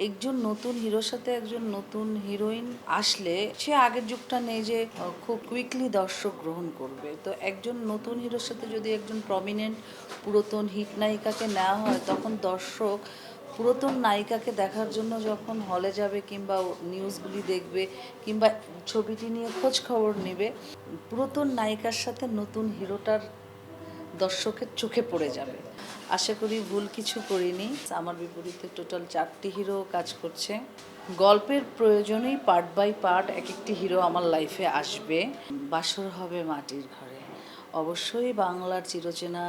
একজন নতুন হিরোর সাথে একজন নতুন হিরোইন আসলে সে আগের যুগটা নেই যে খুব কুইকলি দর্শক গ্রহণ করবে। তো একজন নতুন হিরোর সাথে যদি একজন প্রমিনেন্ট পুরাতন হিট নায়িকাকে নেওয়া হয়, তখন দর্শক পুরাতন নায়িকাকে দেখার জন্য যখন হলে যাবে কিংবা নিউজগুলি দেখবে কিংবা ছবিটি নিয়ে খোঁজ খবর নেবে, পুরাতন নায়িকার সাথে নতুন হিরোটার দর্শকের চোখে পড়ে যাবে। আশা করি ভুল কিছু করিনি। আমার বিপরীতে টোটাল 4টি হিরো কাজ করছে। গল্পের প্রয়োজনেই পার্ট বাই পার্ট এক একটি হিরো আমার লাইফে আসবে। বাসর হবে মাটির ঘরে। অবশ্যই বাংলার চিরচেনা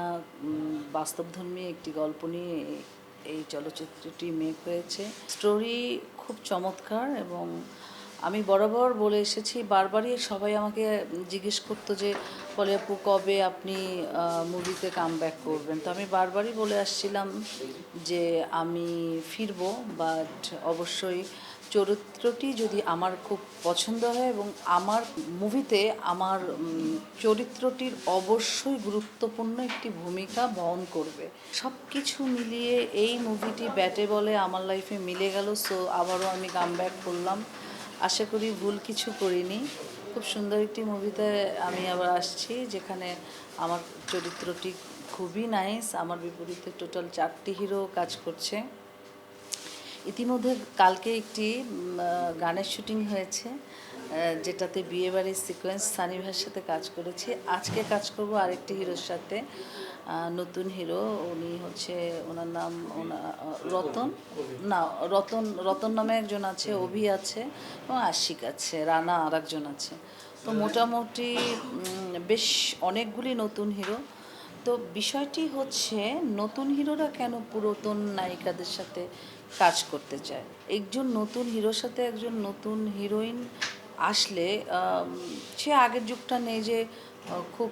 বাস্তবধর্মী একটি গল্প নিয়ে এই চলচ্চিত্রটি মেক হয়েছে। স্টোরি খুব চমৎকার এবং আমি বরাবর বলে এসেছি, বারবারই সবাই আমাকে জিজ্ঞেস করতো যে বলে আপু কবে আপনি মুভিতে কামব্যাক করবেন। তো আমি বারবারই বলে আসছিলাম যে আমি ফিরবো, বাট অবশ্যই চরিত্রটি যদি আমার খুব পছন্দ হয় এবং আমার মুভিতে আমার চরিত্রটির অবশ্যই গুরুত্বপূর্ণ একটি ভূমিকা বহন করবে। সব কিছু মিলিয়ে এই মুভিটি ব্যাটে বলে আমার লাইফে মিলে গেল। সো আবারও আমি কামব্যাক করলাম। আশা করি ভুল কিছু করিনি। খুব সুন্দর একটি মুভিতে আমি আবার আসছি, যেখানে আমার চরিত্রটি খুবই নাইস। আমার বিপরীতে টোটাল 4টি হিরো কাজ করছে। ইতিমধ্যে কালকে একটি গানের শুটিং হয়েছে, যেটাতে বিয়েবাড়ির সিকোয়েন্স সানি ভাইয়ের সাথে কাজ করেছি। আজকে কাজ করব আরেকটি হিরোর সাথে, নতুন হিরো। উনি হচ্ছে, ওনার নাম রতন, না রতন রতন নামে একজন আছে, অভি আছে এবং আশিক আছে, রানা আর একজন আছে। তো মোটামুটি বেশ অনেকগুলি নতুন হিরো। তো বিষয়টি হচ্ছে, নতুন হিরোরা কেন পুরাতন নায়িকাদের সাথে কাজ করতে চায়। একজন নতুন হিরোর সাথে একজন নতুন হিরোইন আসলে সে আগের যুগটা নেই যে খুব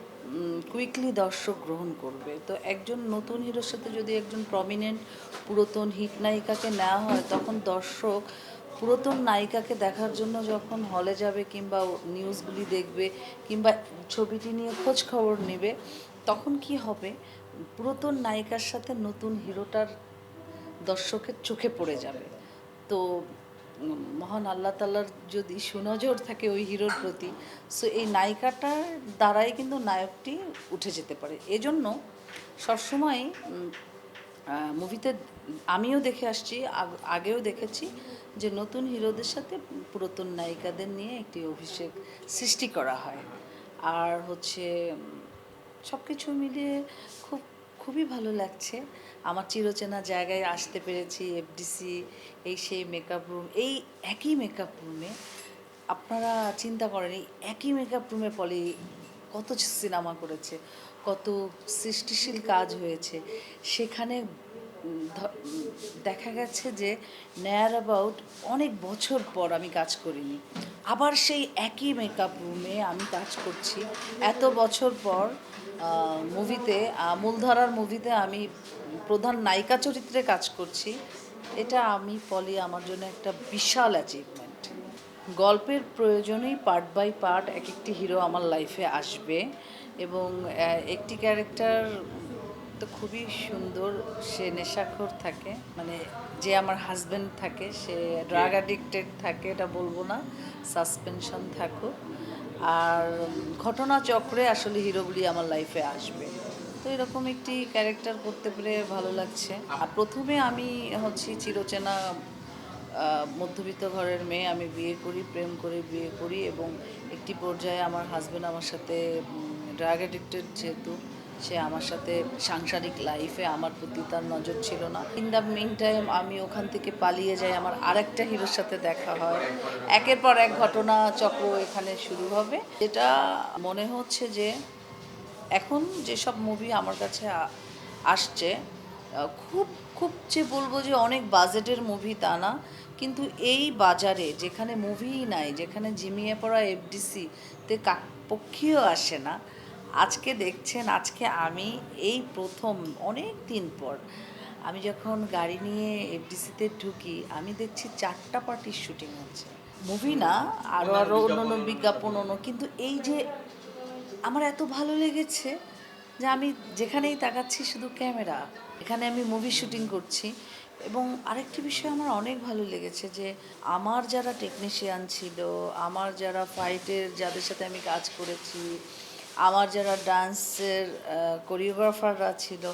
কুইকলি দর্শক গ্রহণ করবে। তো একজন নতুন হিরোর সাথে যদি একজন প্রমিনেন্ট পুরাতন হিট নায়িকাকে নেওয়া হয়, তখন দর্শক পুরাতন নায়িকাকে দেখার জন্য যখন হলে যাবে কিংবা নিউজগুলি দেখবে কিংবা ছবিটি নিয়ে খোঁজ খবর নেবে, তখন কি হবে, পুরাতন নায়িকার সাথে নতুন হিরোটার দর্শকের চোখে পড়ে যাবে। তো মহান আল্লাহ তাআলার যদি সুনজর থাকে ওই হিরোর প্রতি, সো এই নায়িকাটার দ্বারাই কিন্তু নায়কটি উঠে যেতে পারে। এজন্য সবসময় মুভিতে আমিও দেখে আসছি, আগেও দেখেছি যে নতুন হিরোদের সাথে পুরাতন নায়িকাদের নিয়ে একটি অভিষেক সৃষ্টি করা হয়। আর হচ্ছে সব কিছু মিলিয়ে খুবই ভালো লাগছে। আমার চিরচেনা জায়গায় আসতে পেরেছি, এফডিসি, এই সেই মেকআপ রুম, এই একই মেকআপ রুমে আপনারা চিন্তা করেন, এই একই মেকআপ রুমে পলি কত সিনেমা করেছে, কত সৃষ্টিশীল কাজ হয়েছে। সেখানে দেখা গেছে যে নেয়ার অ্যাবাউট অনেক বছর পর আমি কাজ করিনি, আবার সেই একই মেকআপ রুমে আমি কাজ করছি এত বছর পর। মুভিতে, মূলধারার মুভিতে আমি প্রধান নায়িকা চরিত্রে কাজ করছি। এটা আমি পলি আমার জন্য একটা বিশাল অ্যাচিভমেন্ট। গল্পের প্রয়োজনেই পার্ট বাই পার্ট এক একটি হিরো আমার লাইফে আসবে এবং একটি ক্যারেক্টার তো খুবই সুন্দর। সে নেশাখোর থাকে, মানে যে আমার হাজব্যান্ড থাকে সে ড্রাগ অ্যাডিক্টেড থাকে, এটা বলবো না, সাসপেনশন থাকুক। আর ঘটনাচক্রে আসলে হিরোগুলি আমার লাইফে আসবে। তো এরকম একটি ক্যারেক্টার করতে পেরে ভালো লাগছে। আর প্রথমে আমি হচ্ছি চিরচেনা মধ্যবিত্ত ঘরের মেয়ে। আমি বিয়ে করি, প্রেম করে বিয়ে করি এবং একটি পর্যায়ে আমার হাজব্যান্ড আমার সাথে ড্রাগ অ্যাডিক্টেড, যেহেতু সে আমার সাথে সাংসারিক লাইফে আমার প্রতি তার নজর ছিল না। ইন দ্য মিন টাইম আমি ওখান থেকে পালিয়ে যাই, আমার আরেকটা হিরোর সাথে দেখা হয়, একের পর এক ঘটনা চক্র এখানে শুরু হবে। যেটা মনে হচ্ছে যে এখন যেসব মুভি আমার কাছে আসছে, খুব খুব যে বলবো যে অনেক বাজেটের মুভি তা না, কিন্তু এই বাজারে যেখানে মুভিই নাই, যেখানে ঝিমিয়ে পড়া এফডিসিতে কাকপক্ষীও আসে না, আজকে দেখছেন, আজকে আমি এই প্রথম অনেক দিন পর আমি যখন গাড়ি নিয়ে এফডিসিতে ঢুকি, আমি দেখছি 4টা পার্টির শুটিং হচ্ছে। মুভি না, আরও অন্য বিজ্ঞাপন, কিন্তু এই যে আমার এত ভালো লেগেছে যে আমি যেখানেই তাকাচ্ছি শুধু ক্যামেরা। এখানে আমি মুভি শুটিং করছি, এবং আরেকটি বিষয় আমার অনেক ভালো লেগেছে যে আমার যারা টেকনিশিয়ান ছিল, আমার যারা ফাইটের যাদের সাথে আমি কাজ করেছি, আমার যারা ডান্সের কোরিওগ্রাফাররা ছিল,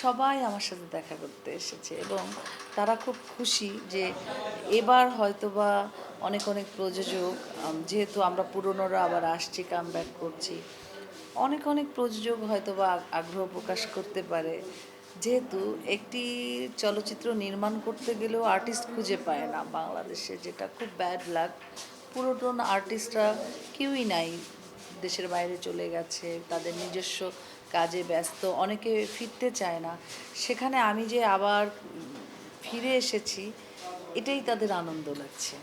সবাই আমার সাথে দেখা করতে এসেছে এবং তারা খুব খুশি যে এবার হয়তোবা অনেক অনেক প্রযোজক, যেহেতু আমরা পুরনোরা আবার আসছি, কামব্যাক করছি, অনেক অনেক প্রযোজক হয়তো বা আগ্রহ প্রকাশ করতে পারে, যেহেতু একটি চলচ্চিত্র নির্মাণ করতে গেলেও আর্টিস্ট খুঁজে পায় না বাংলাদেশে, যেটা খুব ব্যাড লাক। পুরাতন আর্টিস্টরা কেউই নাই, দেশের বাইরে চলে গেছে, তাদের নিজস্ব কাজে ব্যস্ত, অনেকে ফিরতে চায় না। সেখানে আমি যে আবার ফিরে এসেছি, এটাই তাদের আনন্দ লাগছে।